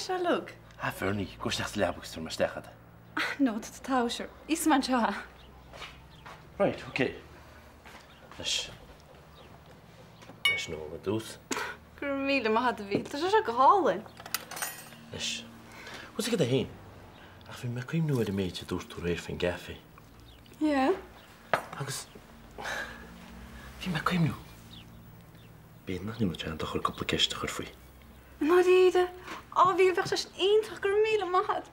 se lug? Fernie, goisteach leabhagus mar stechad. No, tá sure. Is man seo. Right, okay. Leis nó a dús. Gur míle maithe a bhí. Tá se go hálainn. Leis. What's it a hain? Ach bhí me cuim nuair a méid a dúirtú réir fin gafi. Yeah. Agus bhí me cuim nu. Bíad nach nimú tean chur coppla ceiste chur faoi. Ná díide. Á bhí bheith sé aontrach gur míle maithe.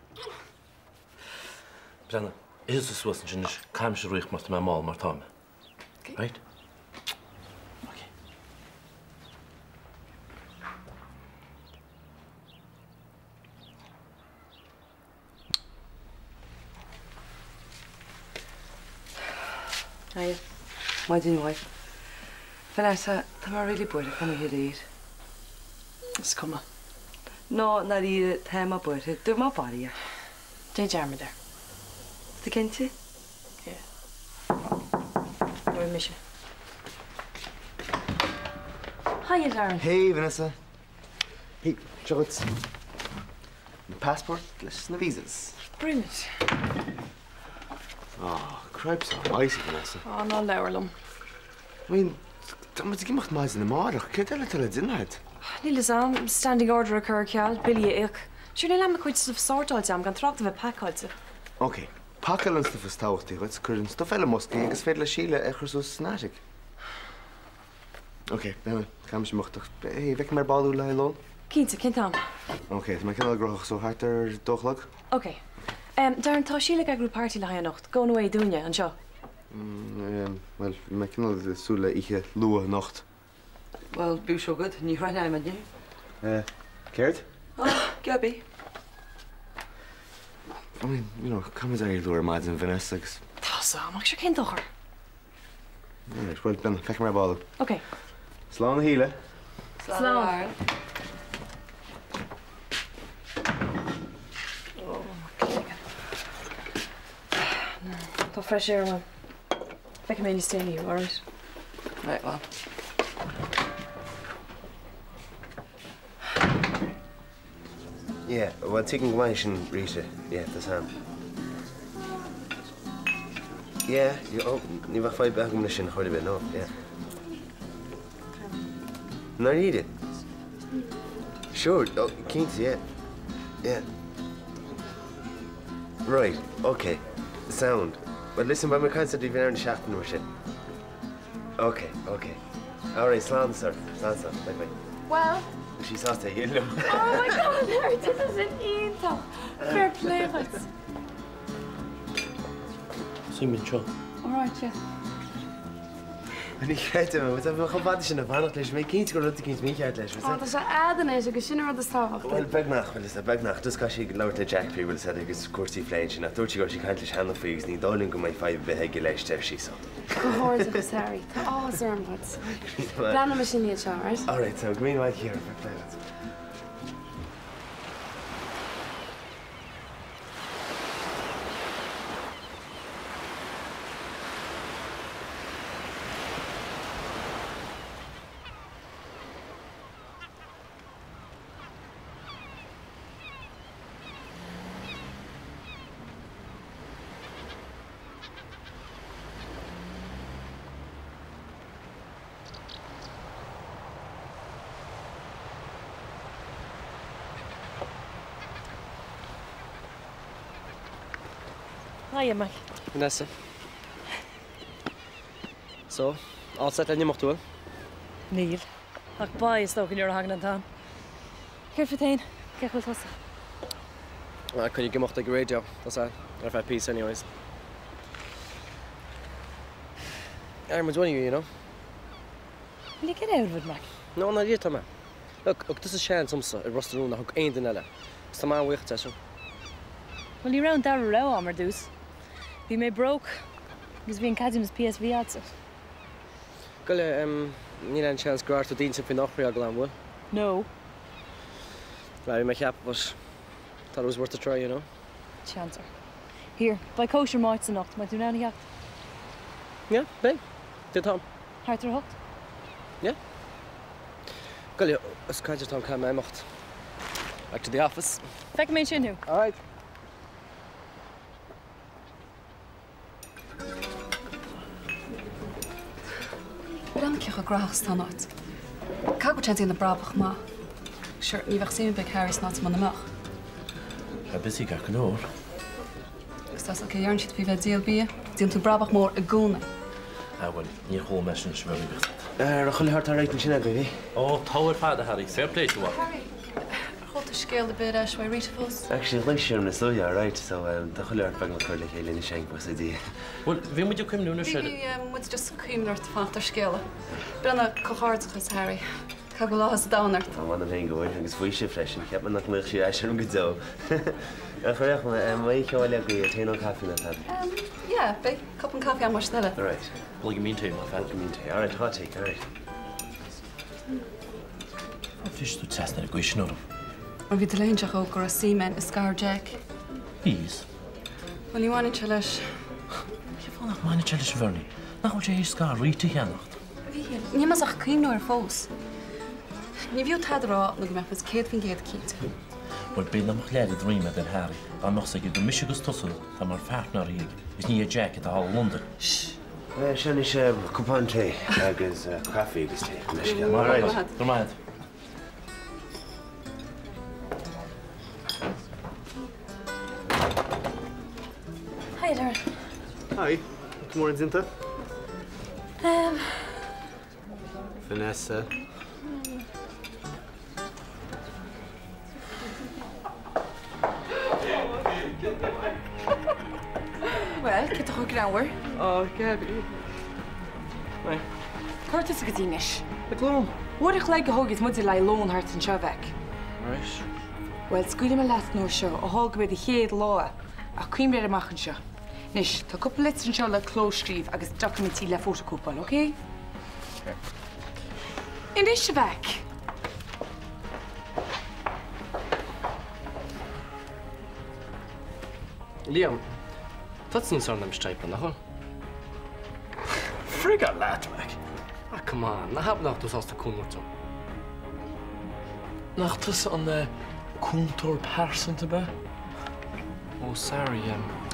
Brenna, is is was sin caiim se ruich mar me máil mar táime. Right? Okay. Hiya. Why didn't you? Vanessa, tá mar really buir come here to eat. Is cuma. No, na í tá má buir, dú má barí. Dé dearma there. Tá cinnte? You're a mission. Hiya, Darren. Hey, Vanessa. Hey, Charlotte. My passport, leis na visas. Brilliant. Oh, cripes are icy, Vanessa. Oh, no lewerlum. I mean, moet ik iemand mais in de maandag. Kijk, dat het in het. Níl am standing order occur ceall, Billy ik. Sure, níl am a cuid of sortáilte am gan trachta bheith pacáilte. Okay. Pakkel ons te verstáchtig, het current stof hele moske, ik sfeer le Chile echt zo snatig. Okay, dan gaan we mocht toch. Hey, weg maar baldoe lailon. Cínta am. Okay, dan kan ik graag zo hard er toch luk. Okay. Darren, tá síle ag grú party le nocht. Go away dúne an seo. Wel, we kunnen de soele ige loe nacht. Well, bú so good, ní rain met nie. Keert? Oh, Gabby. I mean, you know, come as I lure mads in Vanessa. Tá sam, ag sé cintochar. Right, well, ben, kijk maar bal. Okay. Slaan hielen. Slán. Tá fresh air man. Feicim mé ní stéine, all right? Right, well. Yeah, well, taking Gwaishin, Rita. Yeah, that's him. Yeah, you have 5 back in the shin, quite a bit, no? Yeah. No, you need it. Sure, oh, Kings, yeah. Yeah. Right, okay. Sound. But listen, when we're constantly down the shaft and shit. Okay, okay. All right, slan, sir. Slan, sir. Bye, bye. Well. She's out there, you know. Oh my God, Larry, this is an ionta. Fair play, lads. Simon Shaw. All right, yeah. En ik weet het, we hebben gewoon wat is in de vannacht lezen. Mijn kind gaat dat kind mee uitlezen. Oh, dat is aardig, is ik zin er de staf. Wel, bagnacht, wel is dat bagnacht. Dus kan je later Jack P. wil zeggen, is kursie fleintje. Na toen je gaat je handjes handen fees niet. Darling, kom mijn 5 beheg gelezen heeft she zo. Gehoord ik sorry. Oh, sorry, wat. Plan een machine niet, right? All right, so green light here. Play it. Hiya, Mac. Vanessa. So, all set in je mocht doen? Níl. Ach ba is stoken your hagen an town. Here for tain. Get with us. I couldn't get mocht like a radio. That's all. I've had peace anyways. Aaron, one of you know? Will you get out of it, Mac? No, not yet, man. Look, this is chance somsa. It was the room. Hook ain't in ella. It's the man with session. Well, you round that row, Amar Deuce. Be me broke. Because being Cadim's PSV outside. Gully, need a chance to go to Dean something off for your will? No. Larry, my cap was. Thought it was worth a try, you know? Chancer. Here, by kosher mites enough. Might do nanny yacht. Yeah, babe. Did Tom? Harter hooked? Yeah. Gully, it's kind of Tom can my mocht. Back to the office. Feck me sin All right. Bram ceach a grachas tá náit. Ca go teint na brabach má. Sure, ní bheith sin beh Harris náit man amach. A busy gar gnór. Gus tá a dhearn siad bhí bheith díal bí, díal tú brabach mór a gúna. Well, níor hó meis an sbhí bit. A chuil hart réit sin a go bhí? Ó, táir fada Harry, fair play to Harry, chut a scéal a bit a shwa rita fós. Actually, leis sem na slója, right, so da chuil hart bag na chuir le chéile na schenk was a dí. Well, bhí muid cym nún Bhí sé. muid just cúmnart fátar scéala. Brenna cochardachas, Harry. Ca go láhas dánart. Tá bhana bhéon gohfuil agus bhui sé freisin, ceap man nach mlech sé eis an go A chuireach mai ceáil le go téanú caí na tad. Yeah, big cup and coffee am mar stella. Right. Bhil go mín té má fel. Community. All right, hot take, all right. Fis tú test na go snúm. Or bhí leintach ó gur a seaman a scar Jack. Bís. Well, ní bhain se leis. Ke fan nach meine challenge verni. Nach ho sé ska rite genacht. Ní mas ach cíimú ar fós. Ní bhíú tadrá na go mepas céad fin géad cíte. Wel be na mach leid dream den Harry. An noch sé go misgus tosul, tá mar fartnar rig. Is ní a jacket a hall London. Sin is cupán té agus caí agus té. All right. Come on. Hi there. Hi. Good morning, Zinta. Vanessa. Well, ce chu grawer. Oh, Gabby. Right. Curtis go dtíis. Like long. Bhuaich le go thugad mu le lónhart an seo bheic. Right. Well, scuile me leat nó seo ó hága bid a chéad lá a cuimréir amachchan seo. Nis, tá cúpla lit an seo le clóstríomh agus documentí le fótocúpáil, OK? In is se bheic. Liam, that's not something I'm stapling, huh? Frigga lad meg. Ah, come on. I have not those to come with them. Nach tus an cúntór person te be. Oh, sorry.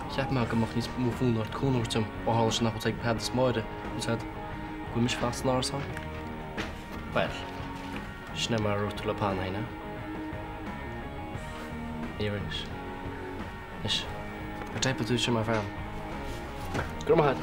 Ik heb me gemacht niet meer voelen naar het konertum. Oh, alles nog wat ik had is mooi. Hoe zei het? Hoe mis vast naar zo? Wel, snel maar rood te lopen heen, hè? Earrings. Is. Wat type het dus maar van? Kom maar.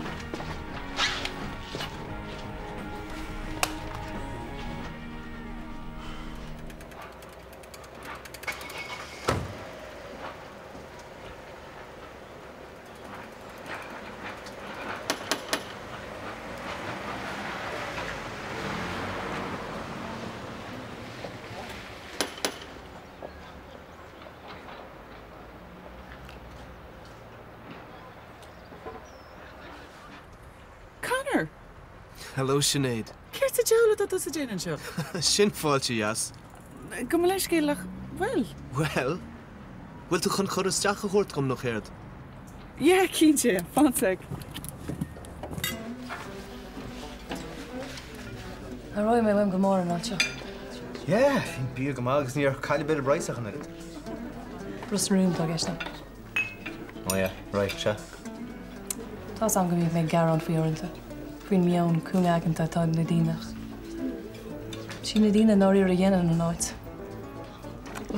Connor! Hello, Sinead. Ceirt a deala dat is a déan seo? Sin fáilte, yes. Go me leis céalach, well. Well, bhfuil tú chun chur isteach a chóirt gom nach chéad? Yeah, cínte, fánsag. A roi mé bhaim go mór an seo. Yeah, hín bí go mágus níor caiile bit a breisach an agad. Rus rúm tá gceiste. Oh yeah, right, se. Tás an go bhíh mé gar an fioranta. Fuoin mion cúnaganta tá na dínach. Sí na dína nóirí a dhéanaan an áit.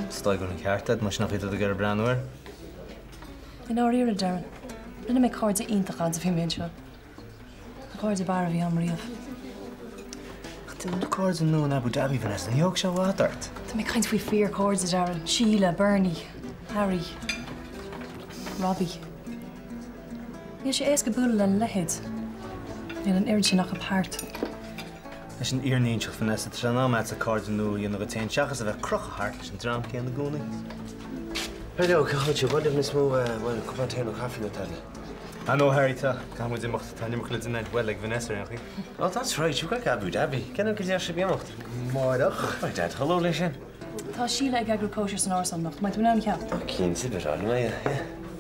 Stáid go an ceartad, mas nach iad a gur breanúir. In áirí a dearan. Rinne mé cáid a ionta gan a bhí mé seo. A cáid a bar a bhí am riamh. Dún na cóir an nó in Abu Dhabi, Vanessa, ní óg se bhátart. Tá mé caint faoi fear cáid a dearan. Sheila, Bernie, Harry, Robbie. Ní sé éas go búla le lehéid. Níl an irid sin nach a páirt. Leis an iarníonseach Vanessa, tá sé ná meid a cóir an nó dhéanamh a taon seachas a bheith crochthart leis an drám céan na gúnaí. Hello, Cahocho, what if Miss Mo, well, come on, take no coffee, no tell. I know, Harry, ta. Can we do much to tell you tonight? Well, like Vanessa, I think. Oh, that's right. You got Abu Dhabi. Can I get you a bit more? Mordag. Right, Dad. Hello, Lishan. Tá Sheila ag agru kosher san áras an nacht. Maith tú ná ceap. Cín si bit all, yeah.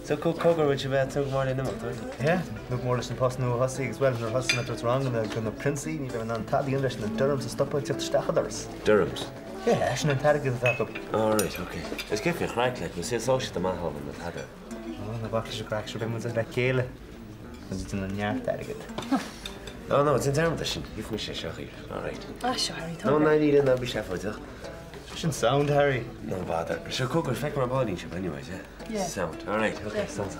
So go cover with you about so more in the month, right? Yeah, look more than post no hussy as well. Her husband that was wrong and the princey, even on Taddy English and the Durham's to stop with the stachaders. Durham's. Yeah, she's an target attack up. All right, okay. It's good for you, crack, like, we'll see a social to my home and the other. Oh, the box is a crack, so we must have that kale. Because it's in a yard target. Oh, no, it's in terms of the Give me a shot here. All right. Ah, sure, Harry. No, I need it, I'll be chef, I Shouldn't sound, Harry. No bother. She'll cook her fake my body chip anyways, yeah? Yeah. Sound. All right, okay, sounds.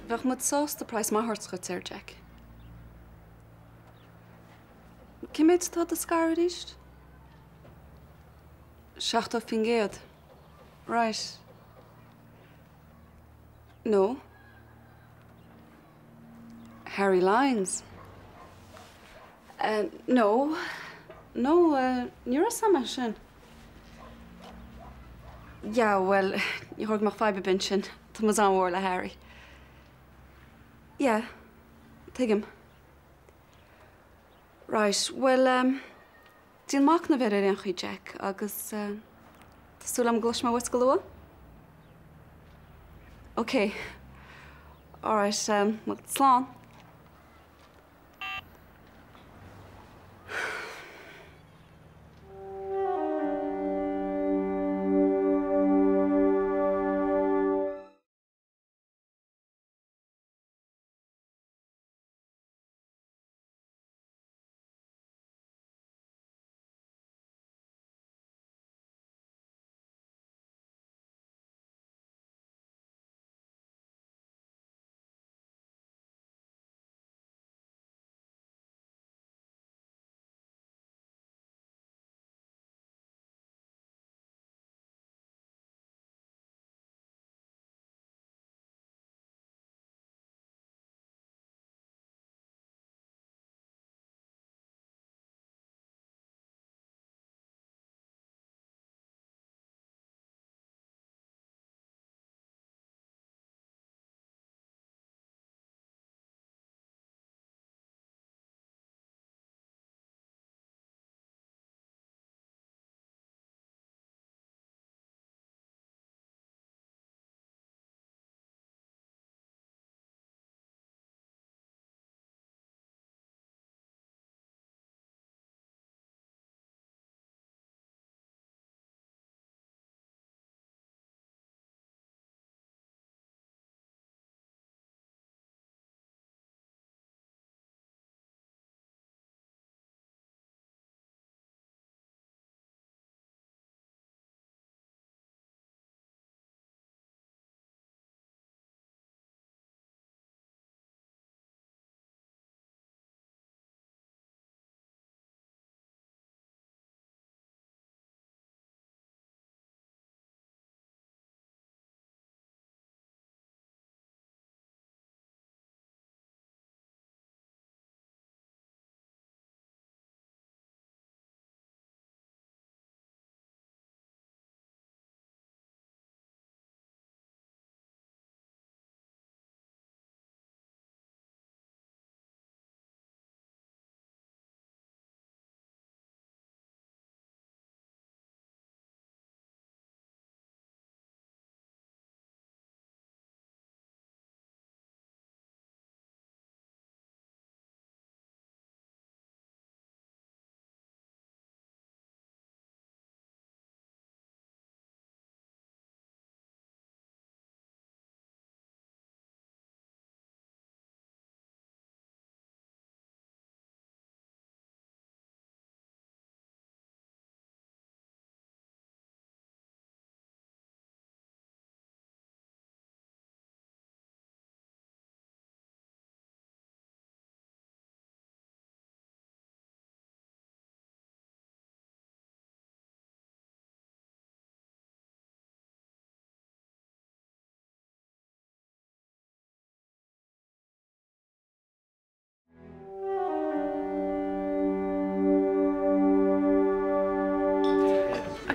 Bheadh muid sós de price maithart go tíir, Jack. Cimid tá a scar ríist? 7 fin géad. Right. No. Harry Lyons. No. No, níor sama sin. Yeah, well, you heard my fibre bin sin. Tá mas an bhór le Harry. Yeah, take him. Right, well, dín mac na bheith an chuí Jack, agus tásúil am gluis má wis go lua? Okay. All right, well, slán.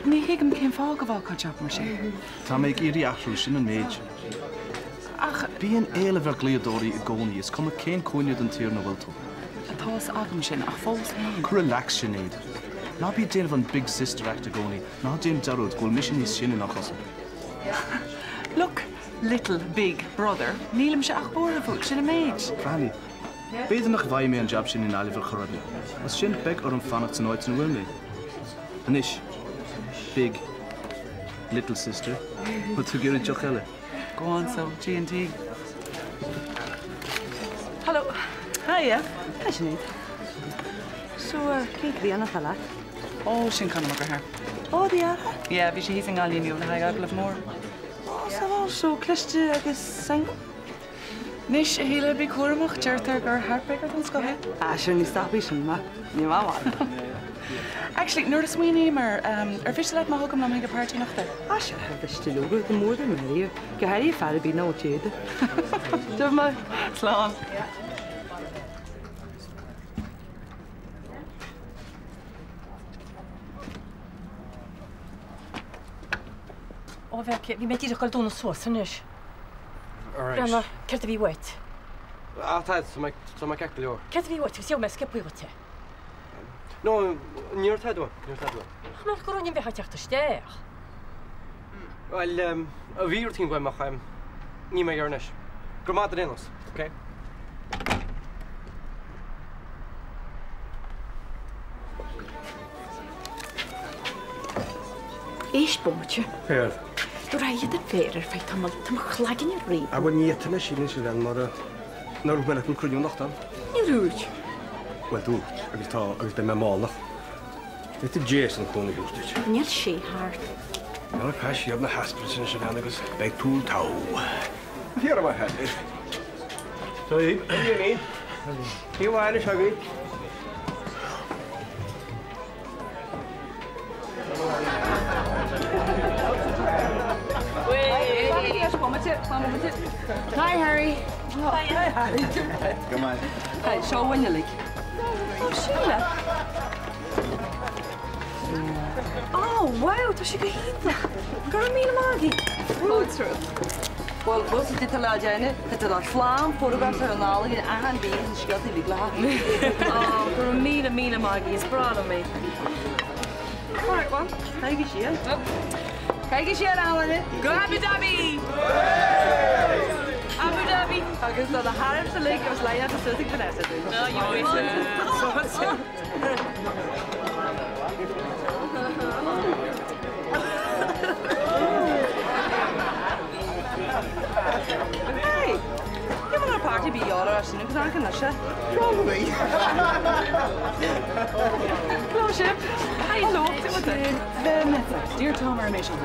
Ní hiigem cén fá go bháil caiteach mar sé. Tá méid irí ahrú sin an méid. Ach, Bíon éile bheith gléadóirí I gcónaí is cuma cén cúine den tír na bhfuil tú. atás agam sin ach fós éin. Relax Sinead. Ná bí déanamh an big sister act a gcónaí, ná déanamh darúd ghfuil mission níos sin in achas. Look, little big brother, nílim se ach bóra fút sin a méid. Franny, beidir nach bhaid mé an job sin in Oliver Chorrady. As sin beg ar an fannacht san áit an bhfuil mé. Anish. Big. Little sister. What's you getting Jochella? Go on, so, G&T. Hello. Hiya. Hi, Sinead. So, cyn crio na fella? Oh, sin Conor McGrath. O, di ar? Yeah, bhí sé hísing gáil inniu na haig aglah mór. O, sa bhil, so, cliste agus single? Nis a híle bí cuaramach deirtar gur heartbreaker an scohe? Sure, ní stopí sin ma. Ní máháin. Actually, nuair a smuoine mar fichte leit má thugam am go pártí nachta. Sure, heb is te logo, de mór den medio. Go heirí fara bí nó tíide. Dúr ma. Slán. O, fe, fi wedi ddechrau dôn o sŵs, yn ys. Rana, cerdd fi wet. Tá, so mae cacti leo. Cerdd fi wet, ys iawn mes gepwy wet. No, níor tadwa. Chna'r gwrwn i'n fe haid eich ddech. Wel, y fi yw'r ti'n gweud mach ni mae garnish. Gramad yn enlos, okay? Eist bommetje. Her. Door hij je de verer feit tamel tam chlagin je ri. A wanneer het is in Israël, maar nou ben ik een kroon nog dan. Je roert. Wel doe, ik ben mijn man nog. Dit is Jason kon ik dus. Niet she hard. Nou, ik has je op de hospital in Israël, ik was bij Tool Touw. Hier maar het is. Sorry, hier niet. Hier waar is hij? Hi, Harry. Hi, Harry. Kom maar. Hi, zo wonderlijk. Oh, Sheila. Oh, wow, dat is je geheten. Carmine Maggie. Oh, true. Wel, was dit te laat zijn, het te laat slaan, fotografen en al die aanbieden, schat die liggen. Oh, Carmine Maggie is proud of me. Alright, man. Kijk eens hier. Kijk eens hier aan, hè. Go Abu Dhabi! Abu Dhabi. Agus dat de haar te leuk was, laat je het zo dik vanuit doen. Nou, je weet Hey, je moet een party bij jou als je nu kan gaan nasje. Probably. Close-up. Hallo, Timothy. Dear Tom ar mééis an.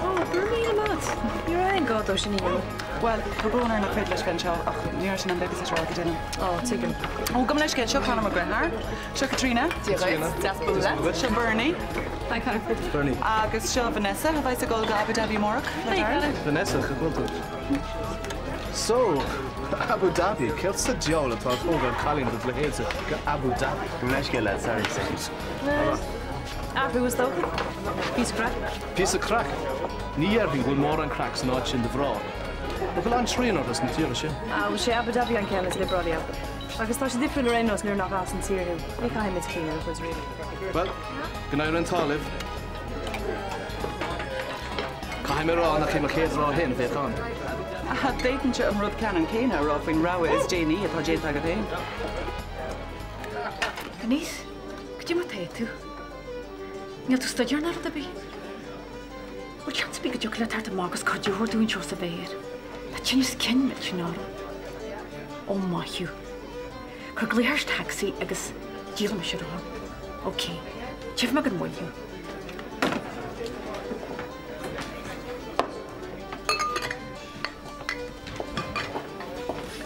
Oh, Carmine Matt. You're right, God, though, Sinead. Well, gobar nach féit leis ben seo ach níor sin an be rá go dénne. Oh, tigin. Ó go leis cé seo Conor McGrath, seo Katrina, seo Bernie, Bernie. agus seo Vanessa, a bhaid a ggóil go Abu Dhabi Morach. Vanessa, gegolto. So, Abu Dhabi, ceilt sa diawl atá fógan calín do lehéadsa go Abu Dhabi. Leis go le, sorry, seconds. Abu was though. Piece of crack. Piece of crack. Ní erbhín bhfuil mór an crack san áid sin de bhrá. Bhfuil an tríonar as na tíra sin. Ah, sé Abu Dhabi an ceannas le brodia. Agus tá sé difriúil rénos nuair nach as an tíirú. Ní caiim it clean was really. Well, gnáir an tálibh. Caiim rá nach chéim a chéad rá hen bheith an. A déitan se an rud cean céine rá faoin ráha is déine atá dé agad é. Denise, could you mate tú? Níl tú staidir na a bhí? Bú tean bí go dú le tarta mágus cadúir dún tro sa bhéir. Tá tin is cin me sin ára. Ó maithú. Chu gléir taxi agus díal me se rá. OK, tíh me an mhaithú.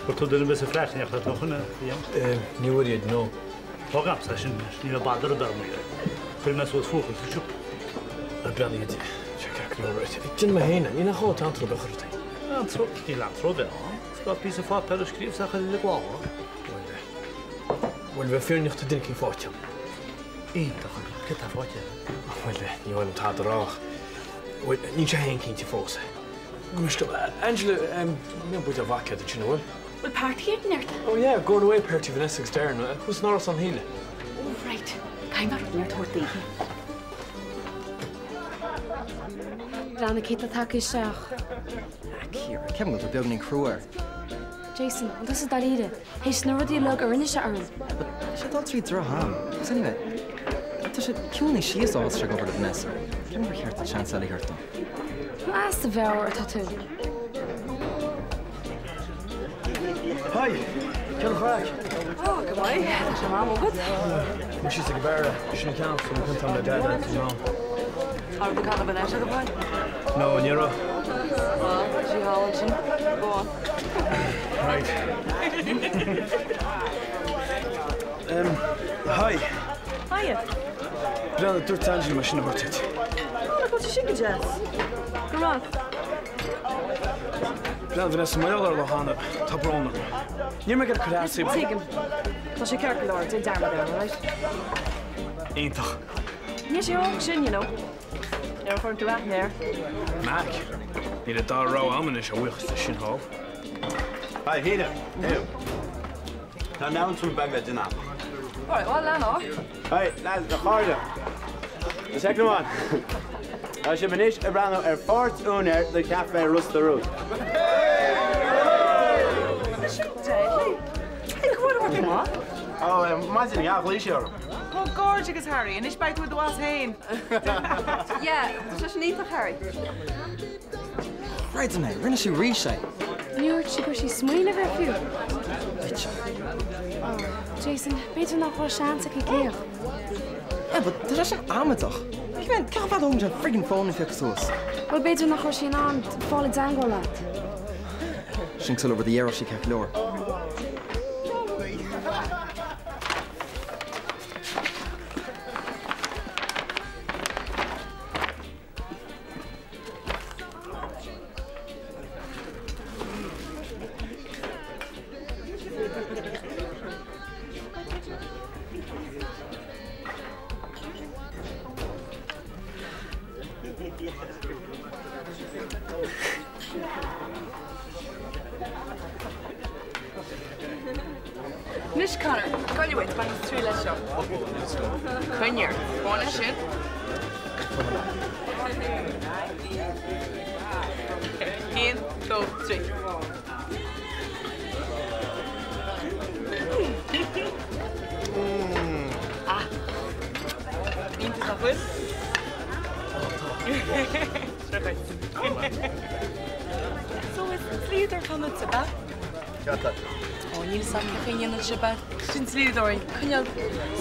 Wat doe je met zijn vlees? Je hebt nog een Niet waar je het nou. program. Dat is niet een bader daar meer. Veel mensen wat volgen. Dus Ik ben niet. Check over het. Ik ken me heen. Je nog wat aan het begrijpen. ja, zo die laat zo wel. Dat is een fout per schrijf zeggen in de klauw. Wel, we veel niet te denken foutje. Eén dag ik het foutje. Wel, je wil het hard raag. Wel, niet je heen kindje volgens. Angela, ik moet je wakker, dat je nou. Wel, party het net. Oh yeah, going away party Vanessa extern. Who's not on hele? Oh, right. Ga maar op naar het hoort tegen. Rana cé a take seach. Cír, ceim go beag ní cruúir. Jason, das is daríide. Hééis snoradí le ar rinne se an. Se dá trí dro ham. Sanime. Tá sé ciúna síos áil se go bhar Vanessa. Ceimar cheart a chance eile hirta. As the bheabhar atá tú. Hi, ceann fáic. Oh, go bhfuil. Tá má mógad. Mu sí go bhar sin ceann fan chun le dead ná. Ar do gan Vanessa go bhfuil? No, níra. Sí hálan sin. Go on. Right. Hi. Hiya. Brenna dúirt Angela mar sinna bartid. Ána go sin go jazz. Go rá. Brenna Vanessa maiall ar le hána tá brona. Níor me gur crásaí. Tígam. Tá sé ceart go láir, darma there, right? Aintach. Ní sé óg sin, you know. Ar chuir tú aithnéir. Mac. Ní a dá rá amman is a bhuichas sin há. Hi, Hina. Hey. Tá náinn trú bag le dina. All right, well, Lana. Hi, lads, the harder. The second one. I should finish a brand of fourth owner the cafe Rusta Road. Hey, what are you on? Oh, imagine yeah, please sure. Oh, gorgeous, Harry. And it's back with the was hain. Yeah, tá sé níta Harry. Right now, rinne sí rí sé. Níor si go sí smaoine bheith fiú. Jason, beidir nach bhfuil seansa go cléoch. Yeah, but tá sé amadach. Ich mein, ceach bhad ón friggin phone fiach sós. Well, beidir nach bhfuil sin an fála dango leat. Sin sul over the arrow sí ceach leor. Nish Connor, gáil wait, man trí le seo. Cuinnear, bhána sin. Cín, dó, trí. Ah. Bínta sa fuil? So is slíidir chunad sa ba? Gata. Oh, níl sam chéine na siba. Sin slíidirí, chuineal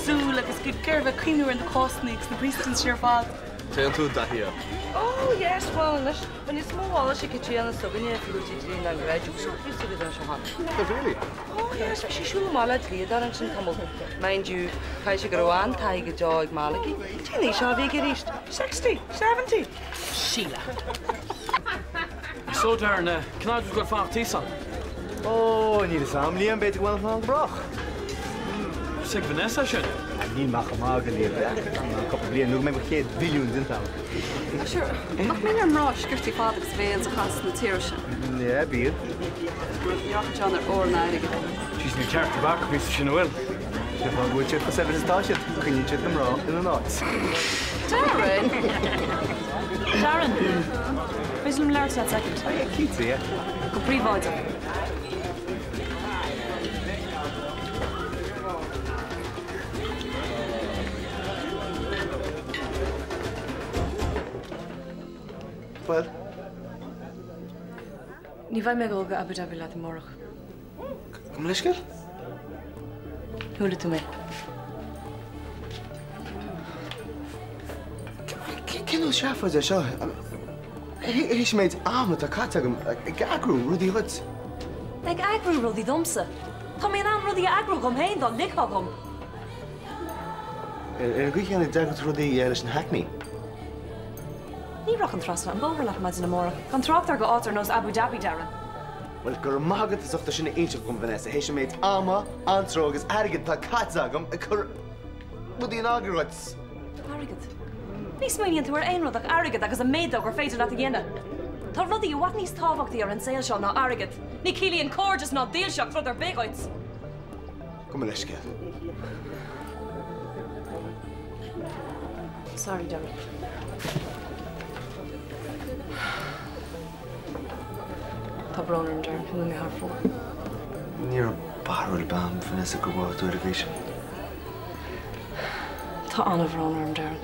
súil agus go ggéirbh cuiinú an cosnícs na prístan siar fád. Té an tú da hí. Oh, yes, well, when it's small, she could see on the souvenir if you did in the graduate school. You see the shop. Really? Oh, yes, she should malad leader and she come mind you, kai she grow on tiger joy malaki. Tini shall be gerished 60, 70. Sheila. So Darren, can I just go far Tisa? Oh, ní is am líam beidir bhfuil an brach. Sig Vanessa sin? Ní macha má go líam. Couple blian nu mé chéad billiún din tá. Sure, ach mé an rá scriptí fádagus bhéil a chas na tíir sin. Yeah, bíad. Iach John ar ornáige. She's ní ceart back ví sin bhfuil. Se bhil bhfuil si fa 7 stáisiid, chuinne si am rá in an áit. Darren! Darren, beth yw'n leir that second? Oh, yeah, cute, yeah. Go príomháide. Well? Ní bhaid me go go Abu Dhabi leat amórach. Come leiscail? Thula tú mé. Cin seafa a seo? Hís méid ámat a catagam agrú rudí chud. Ag agrú rudí domsa. Tá mé an rudí agrú gom héin don nicá gom. Gwychan dagad rudí leis an hackney. Ní rach an trasna an bóhar lech maid in amóra. Gan tráchttar go átar nos Abu Dhabi, Darren. Well, gur mágad is ochta sinna einseach gom Vanessa, héis méid ama, antrógus, agad tá catagam a chur rudí an agrúid. Arigad. Nís maíonn tú ar aon rud ach arigad agus a méadach ar féidir leat a dhéine. Tá rudí a wat níos tábhachtaí ar an saoil seo ná arigad. Ní cílíonn córdas ná díalseach rud ar bégáids. Come leiscail. Sorry, Darren. Tá brónar an Darren, chu mé haar fór. Níor barúil bam Vanessa go bhá tú a bhíis. Tá anna bhrán arm Darren.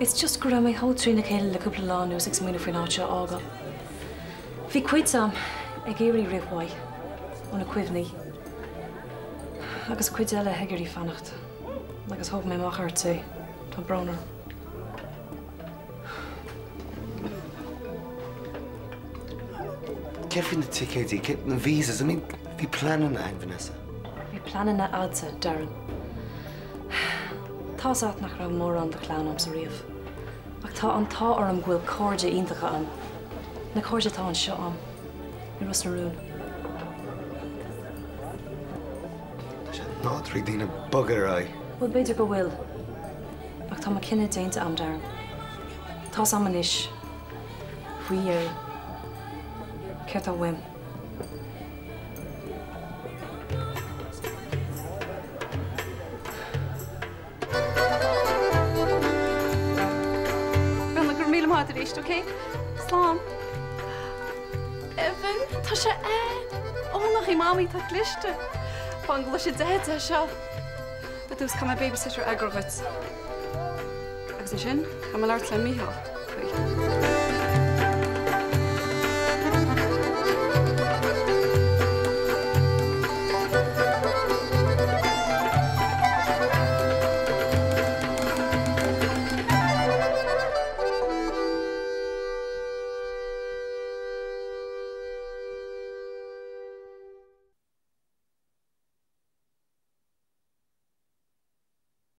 It's just go raibh mé hátrií na chéile le cúpla lá nuas ag smína faoin áte ága. Bhí cuid sam ag éirí rihhaid óna cuimhnaí. Agus cuid eile heigeirí fannacht. Agus thug mé mar chart sé, tá brónar. Kif na tickets, kif na visas. I mean, vi plannen na Vanessa. Vi plannen na adsa, Darren. Tá zat nach ra mór an de chlán am sa riamh. Ach tá an tá orm ghfuil cóide iontacha an. Na cóide tá an seo am. Ní ras na rún. Nádrí dína bugger ai. Bhfuil beidir go bhfuil. Ach tá ma cinenne déanta am, Darren. Tá am an isis. Bhuí éir. Ceirt a bhaim. Bhfuil gur míle máid éist, OK? Slán. Evan, tá sé ónach í máí tá gliste. Fan glo sé déad a seo. Ba dús cum babysitter agravit. Agus sin, cum leir le míhall.